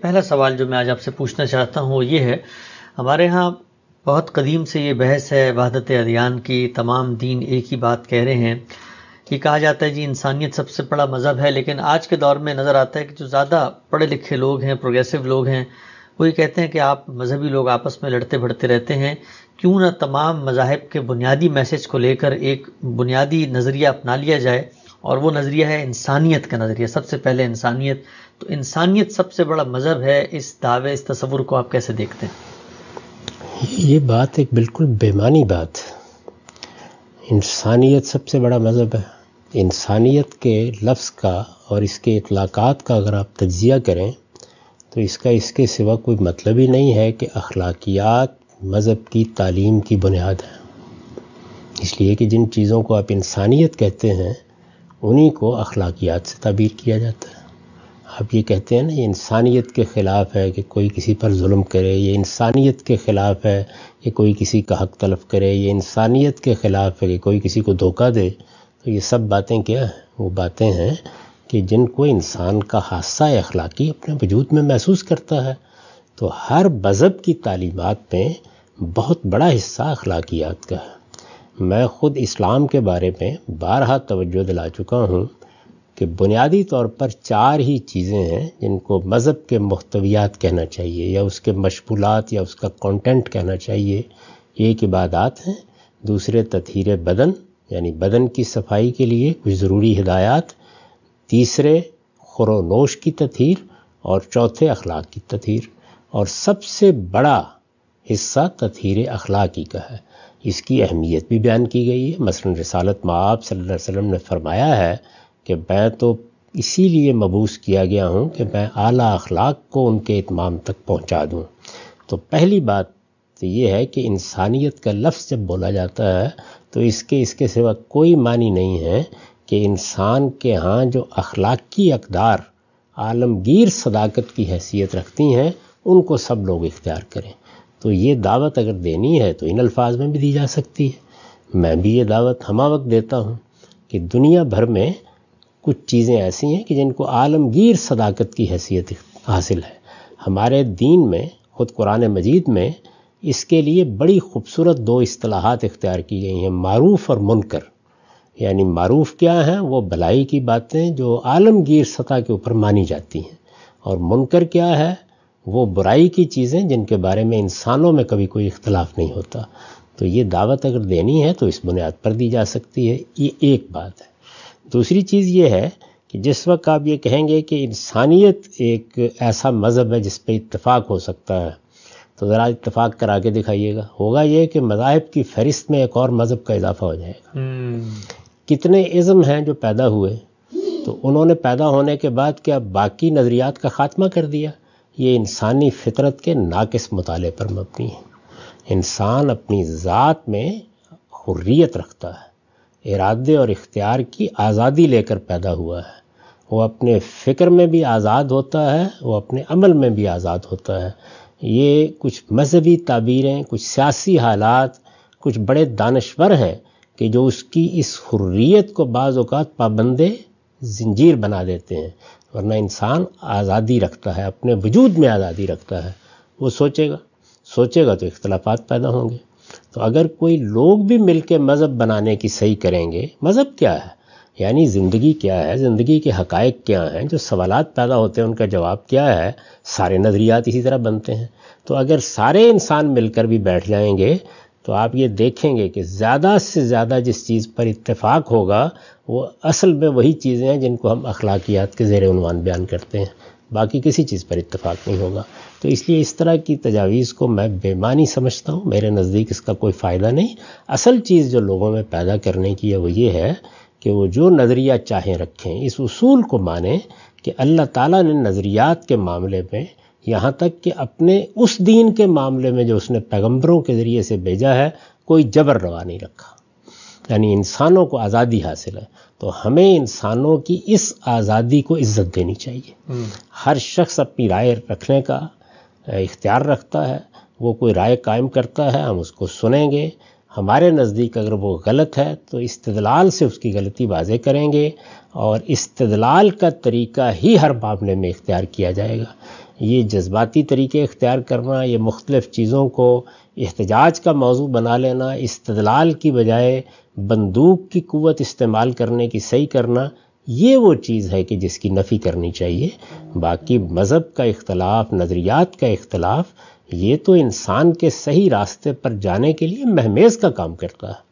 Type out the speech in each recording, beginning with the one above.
پہلا سوال جو میں آج آپ سے پوچھنا چاہتا ہوں وہ یہ ہے، ہمارے ہاں بہت قدیم سے یہ بحث ہے وحدت ادیان کی، تمام دین ایک ہی بات کہہ رہے ہیں۔ یہ کہا جاتا ہے جی انسانیت سب سے بڑا مذہب ہے، لیکن آج کے دور میں نظر آتا ہے کہ جو زیادہ پڑھے لکھے لوگ ہیں، پروگریسو لوگ ہیں، وہ یہ کہتے ہیں کہ آپ مذہبی لوگ آپس میں لڑتے بھڑتے رہتے ہیں، کیوں نہ تمام مذاہب کے بنیادی میسج کو لے کر ایک بنیادی نظریہ اپنا لیا جائے، اور وہ نظریہ ہے انسانیت کا نظریہ، سب سے پہلے انسانیت۔ تو انسانیت سب سے بڑا مذہب ہے، اس دعوے، اس تصور کو آپ کیسے دیکھتے ہیں؟ یہ بات ایک بالکل بے معنی بات ہے۔ انسانیت سب سے بڑا مذہب ہے۔ انسانیت کے لفظ کا اور اس کے اطلاقات کا اگر آپ تجزیہ کریں تو اس کے سوا کوئی مطلب ہی نہیں ہے کہ اخلاقیات مذہب کی تعلیم کی بنیاد ہے۔ اس لیے کہ جن چیزوں کو آپ انسانیت کہتے ہیں انہی کو اخلاقیات سے تعبیر کیا جاتا ہے۔ آپ یہ کہتے ہیں نا یہ انسانیت کے خلاف ہے کہ کوئی کسی پر ظلم کرے، یہ انسانیت کے خلاف ہے کہ کوئی کسی کا حق تلف کرے، یہ انسانیت کے خلاف ہے کہ کوئی کسی کو دھوکہ دے، تو یہ سب باتیں کیا ہیں؟ وہ باتیں ہیں کہ جن کو انسان کا حادثہ اخلاقی اپنے وجود میں محسوس کرتا ہے۔ تو ہر مذہب کی تعلیمات میں بہت بڑا حصہ اخلاقیات کا ہے۔ میں خود اسلام کے بارے میں بارہا توجہ دلا چکا ہوں کہ بنیادی طور پر 4 ہی چیزیں ہیں جن کو مذہب کے محتویات کہنا چاہیے، یا اس کے مشمولات یا اس کا کنٹینٹ کہنا چاہیے۔ ایک عبادات ہیں، دوسرے تطہیر بدن یعنی بدن کی صفائی کے لیے کچھ ضروری ہدایات، تیسرے خور و نوش کی تطہیر، اور چوتھے اخلاق کی تطہیر، اور سب سے بڑا حصہ تطہیر اخلاقی کا ہے۔ اس کی اہمیت بھی بیان کی گئی ہے۔ مثلا رسالت مآب صلی اللہ علیہ وسلم نے فرمایا ہے کہ میں تو اسی لیے مبعوث کیا گیا ہوں کہ میں اعلیٰ اخلاق کو ان کے اتمام تک پہنچا دوں۔ تو پہلی بات تو یہ ہے کہ انسانیت کا لفظ جب بولا جاتا ہے تو اس کے سوا کوئی معنی نہیں ہے کہ انسان کے ہاں جو اخلاقی اقدار عالمگیر صداقت کی حیثیت رکھتی ہیں ان کو سب لوگ اختیار کریں۔ تو یہ دعوت اگر دینی ہے تو ان الفاظ میں بھی دی جا سکتی ہے۔ میں بھی یہ دعوت ہمہ وقت دیتا ہوں کہ دنیا بھر میں کچھ چیزیں ایسی ہیں کہ جن کو عالمگیر صداقت کی حیثیت حاصل ہے۔ ہمارے دین میں خود قرآن مجید میں اس کے لیے بڑی خوبصورت 2 اصطلاحات اختیار کی گئی ہیں، معروف اور منکر۔ یعنی معروف کیا ہیں؟ وہ بھلائی کی باتیں جو عالمگیر سطح کے اوپر مانی جاتی ہیں، اور منکر کیا ہے؟ وہ برائی کی چیزیں جن کے بارے میں انسانوں میں کبھی کوئی اختلاف نہیں ہوتا۔ تو یہ دعوت اگر دینی ہے تو اس بنیاد پر دی جا سکتی ہے۔ یہ ایک بات ہے۔ دوسری چیز یہ ہے کہ جس وقت آپ یہ کہیں گے کہ انسانیت ایک ایسا مذہب ہے جس پہ اتفاق ہو سکتا ہے، تو ذرا اتفاق کرا کے دکھائیے گا۔ ہوگا یہ کہ مذاہب کی فہرست میں ایک اور مذہب کا اضافہ ہو جائے گا۔ کتنے ازم ہیں جو پیدا ہوئے، تو انہوں نے پیدا ہونے کے بعد کیا باقی نظریات کا خاتمہ کر دیا؟ یہ انسانی فطرت کے ناقص مطالعے پر مبنی ہے۔ انسان اپنی ذات میں حریت رکھتا ہے، ارادے اور اختیار کی آزادی لے کر پیدا ہوا ہے۔ وہ اپنے فکر میں بھی آزاد ہوتا ہے، وہ اپنے عمل میں بھی آزاد ہوتا ہے۔ یہ کچھ مذہبی تعبیریں، کچھ سیاسی حالات، کچھ بڑے دانشور ہیں کہ جو اس کی اس حریت کو بعض اوقات پابندے زنجیر بنا دیتے ہیں، ورنہ انسان آزادی رکھتا ہے، اپنے وجود میں آزادی رکھتا ہے۔ وہ سوچے گا تو اختلافات پیدا ہوں گے۔ تو اگر کوئی لوگ بھی مل کے مذہب بنانے کی صحیح کریں گے، مذہب کیا ہے؟ یعنی زندگی کیا ہے، زندگی کے حقائق کیا ہیں، جو سوالات پیدا ہوتے ہیں ان کا جواب کیا ہے، سارے نظریات اسی طرح بنتے ہیں۔ تو اگر سارے انسان مل کر بھی بیٹھ جائیں گے تو آپ یہ دیکھیں گے کہ زیادہ سے زیادہ جس چیز پر اتفاق ہوگا وہ اصل میں وہی چیزیں ہیں جن کو ہم اخلاقیات کے زیر عنوان بیان کرتے ہیں، باقی کسی چیز پر اتفاق نہیں ہوگا۔ تو اس لیے اس طرح کی تجاویز کو میں بے معنی سمجھتا ہوں، میرے نزدیک اس کا کوئی فائدہ نہیں۔ اصل چیز جو لوگوں میں پیدا کرنے کی ہے وہ یہ ہے کہ وہ جو نظریہ چاہیں رکھیں، اس اصول کو مانیں کہ اللہ تعالیٰ نے نظریات کے معاملے میں، یہاں تک کہ اپنے اس دین کے معاملے میں جو اس نے پیغمبروں کے ذریعے سے بھیجا ہے، کوئی جبر روا نہیں رکھا۔ یعنی انسانوں کو آزادی حاصل ہے، تو ہمیں انسانوں کی اس آزادی کو عزت دینی چاہیے۔ ہر شخص اپنی رائے رکھنے کا اختیار رکھتا ہے، وہ کوئی رائے قائم کرتا ہے، ہم اس کو سنیں گے۔ ہمارے نزدیک اگر وہ غلط ہے تو استدلال سے اس کی غلطی واضح کریں گے، اور استدلال کا طریقہ ہی ہر معاملے میں اختیار کیا جائے گا۔ یہ جذباتی طریقے اختیار کرنا، یہ مختلف چیزوں کو احتجاج کا موضوع بنا لینا، استدلال کی بجائے بندوق کی قوت استعمال کرنے کی صحیح کرنا، یہ وہ چیز ہے کہ جس کی نفی کرنی چاہیے۔ باقی مذہب کا اختلاف، نظریات کا اختلاف، یہ تو انسان کے صحیح راستے پر جانے کے لیے مہمیز کا کام کرتا ہے۔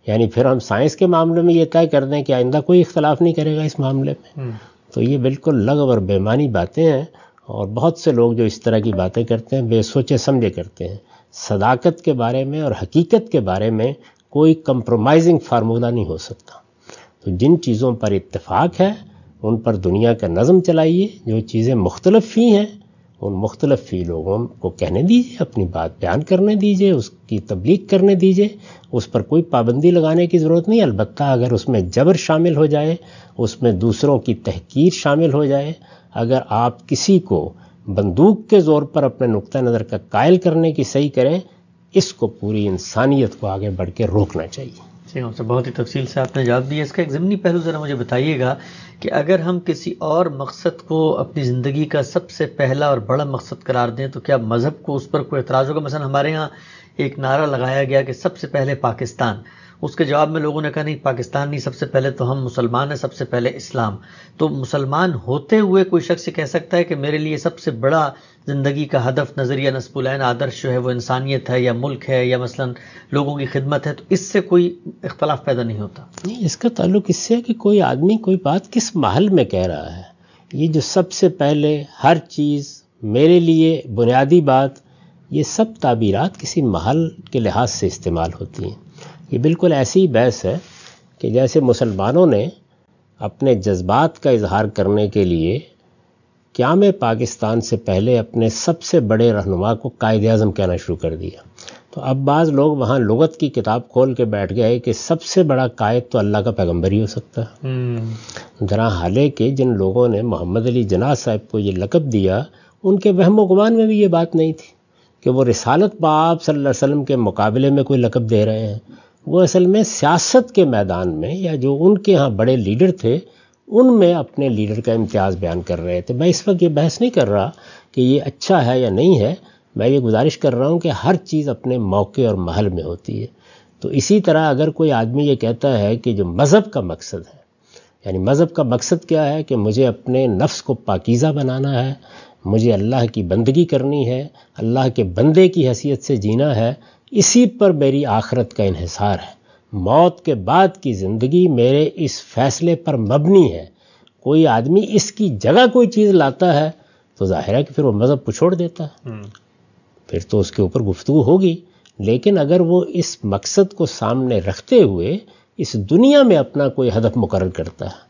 یعنی پھر ہم سائنس کے معاملے میں یہ طے کر دیں کہ آئندہ کوئی اختلاف نہیں کرے گا اس معاملے میں، تو یہ بالکل لغو اور بے معنی باتیں ہیں۔ اور بہت سے لوگ جو اس طرح کی باتیں کرتے ہیں بے سوچے سمجھے کرتے ہیں۔ صداقت کے بارے میں اور حقیقت کے بارے میں کوئی کمپرومائزنگ فارمولہ نہیں ہو سکتا۔ تو جن چیزوں پر اتفاق ہے ان پر دنیا کا نظم چلائیے، جو چیزیں مختلف ہی ہیں ان مختلف ہی لوگوں کو کہنے دیجیے، اپنی بات بیان کرنے دیجیے، اس کی تبلیغ کرنے دیجیے، اس پر کوئی پابندی لگانے کی ضرورت نہیں۔ البتہ اگر اس میں جبر شامل ہو جائے، اس میں دوسروں کی تحقیر شامل ہو جائے، اگر آپ کسی کو بندوق کے زور پر اپنے نقطہ نظر کا قائل کرنے کی صحیح کریں، اس کو پوری انسانیت کو آگے بڑھ کے روکنا چاہیے۔ جی ہم سے بہت ہی تفصیل سے آپ نے جواب دیا۔ اس کا ایک ضمنی پہلو ذرا مجھے بتائیے گا کہ اگر ہم کسی اور مقصد کو اپنی زندگی کا سب سے پہلا اور بڑا مقصد قرار دیں تو کیا مذہب کو اس پر کوئی اعتراض ہوگا؟ مثلا ہمارے ہاں ایک نعرہ لگایا گیا کہ سب سے پہلے پاکستان، اس کے جواب میں لوگوں نے کہا نہیں پاکستان نہیں، سب سے پہلے تو ہم مسلمان ہیں، سب سے پہلے اسلام۔ تو مسلمان ہوتے ہوئے کوئی شخص یہ کہہ سکتا ہے کہ میرے لیے سب سے بڑا زندگی کا ہدف، نظریہ، نصب العین، آدرش جو ہے وہ انسانیت ہے یا ملک ہے یا مثلا لوگوں کی خدمت ہے، تو اس سے کوئی اختلاف پیدا نہیں ہوتا؟ نہیں، اس کا تعلق اس سے ہے کہ کوئی آدمی کوئی بات کس محل میں کہہ رہا ہے۔ یہ جو سب سے پہلے، ہر چیز، میرے لیے، بنیادی بات، یہ سب تعبیرات کسی محل کے لحاظ سے استعمال ہوتی ہیں۔ یہ بالکل ایسی بحث ہے کہ جیسے مسلمانوں نے اپنے جذبات کا اظہار کرنے کے لیے قیام پاکستان سے پہلے اپنے سب سے بڑے رہنما کو قائد اعظم کہنا شروع کر دیا، تو اب بعض لوگ وہاں لغت کی کتاب کھول کے بیٹھ گئے کہ سب سے بڑا قائد تو اللہ کا پیغمبر ہی ہو سکتا ہے۔ ذرا حالے کہ جن لوگوں نے محمد علی جناح صاحب کو یہ لقب دیا، ان کے وہم و گمان میں بھی یہ بات نہیں تھی کہ وہ رسالت پاک صلی اللہ علیہ وسلم کے مقابلے میں کوئی لقب دے رہے ہیں۔ وہ اصل میں سیاست کے میدان میں یا جو ان کے ہاں بڑے لیڈر تھے ان میں اپنے لیڈر کا امتیاز بیان کر رہے تھے۔ میں اس وقت یہ بحث نہیں کر رہا کہ یہ اچھا ہے یا نہیں ہے، میں یہ گزارش کر رہا ہوں کہ ہر چیز اپنے موقع اور محل میں ہوتی ہے۔ تو اسی طرح اگر کوئی آدمی یہ کہتا ہے کہ جو مذہب کا مقصد ہے، یعنی مذہب کا مقصد کیا ہے کہ مجھے اپنے نفس کو پاکیزہ بنانا ہے، مجھے اللہ کی بندگی کرنی ہے، اللہ کے بندے کی حیثیت سے جینا ہے، اسی پر میری آخرت کا انحصار ہے، موت کے بعد کی زندگی میرے اس فیصلے پر مبنی ہے۔ کوئی آدمی اس کی جگہ کوئی چیز لاتا ہے تو ظاہر ہے کہ پھر وہ مذہب کو چھوڑ دیتا ہے، پھر تو اس کے اوپر گفتگو ہوگی۔ لیکن اگر وہ اس مقصد کو سامنے رکھتے ہوئے اس دنیا میں اپنا کوئی ہدف مقرر کرتا ہے،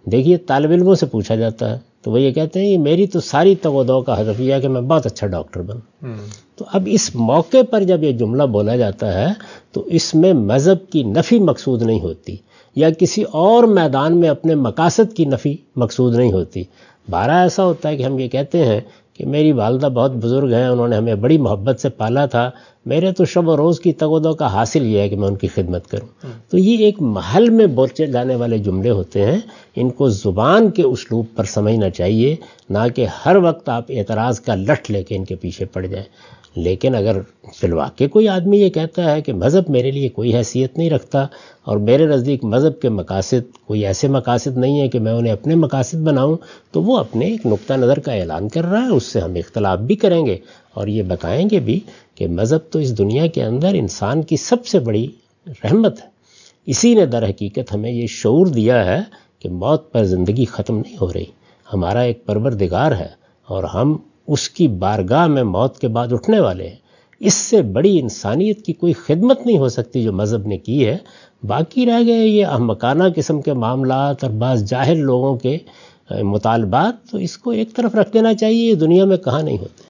دیکھیے طالب علموں سے پوچھا جاتا ہے تو وہ یہ کہتے ہیں کہ میری تو ساری تگ و دو کا ہدف یہ ہے کہ میں بہت اچھا ڈاکٹر بنوں۔ تو اب اس موقع پر جب یہ جملہ بولا جاتا ہے تو اس میں مذہب کی نفی مقصود نہیں ہوتی یا کسی اور میدان میں اپنے مقاصد کی نفی مقصود نہیں ہوتی۔ بارہ ایسا ہوتا ہے کہ ہم یہ کہتے ہیں کہ میری والدہ بہت بزرگ ہیں، انہوں نے ہمیں بڑی محبت سے پالا تھا، میرے تو شب و روز کی تگ و دو کا حاصل یہ ہے کہ میں ان کی خدمت کروں۔ تو یہ ایک محل میں بولے جانے والے جملے ہوتے ہیں، ان کو زبان کے اسلوب پر سمجھنا چاہیے، نہ کہ ہر وقت آپ اعتراض کا لٹھ لے کے ان کے پیچھے پڑ جائیں۔ لیکن اگر فی الواقع کوئی آدمی یہ کہتا ہے کہ مذہب میرے لیے کوئی حیثیت نہیں رکھتا اور میرے نزدیک مذہب کے مقاصد کوئی ایسے مقاصد نہیں ہیں کہ میں انہیں اپنے مقاصد بناؤں، تو وہ اپنے ایک نقطہ نظر کا اعلان کر رہا ہے، اس سے ہم اختلاف بھی کریں گے اور یہ بتائیں گے بھی کہ مذہب تو اس دنیا کے اندر انسان کی سب سے بڑی رحمت ہے۔ اسی نے در حقیقت ہمیں یہ شعور دیا ہے کہ موت پر زندگی ختم نہیں ہو رہی، ہمارا ایک پروردگار ہے اور ہم اس کی بارگاہ میں موت کے بعد اٹھنے والے ہیں۔ اس سے بڑی انسانیت کی کوئی خدمت نہیں ہو سکتی جو مذہب نے کی ہے۔ باقی رہ گئے یہ احمقانہ قسم کے معاملات اور بعض جاہل لوگوں کے مطالبات، تو اس کو ایک طرف رکھ دینا چاہیے، یہ دنیا میں کہاں نہیں ہوتے۔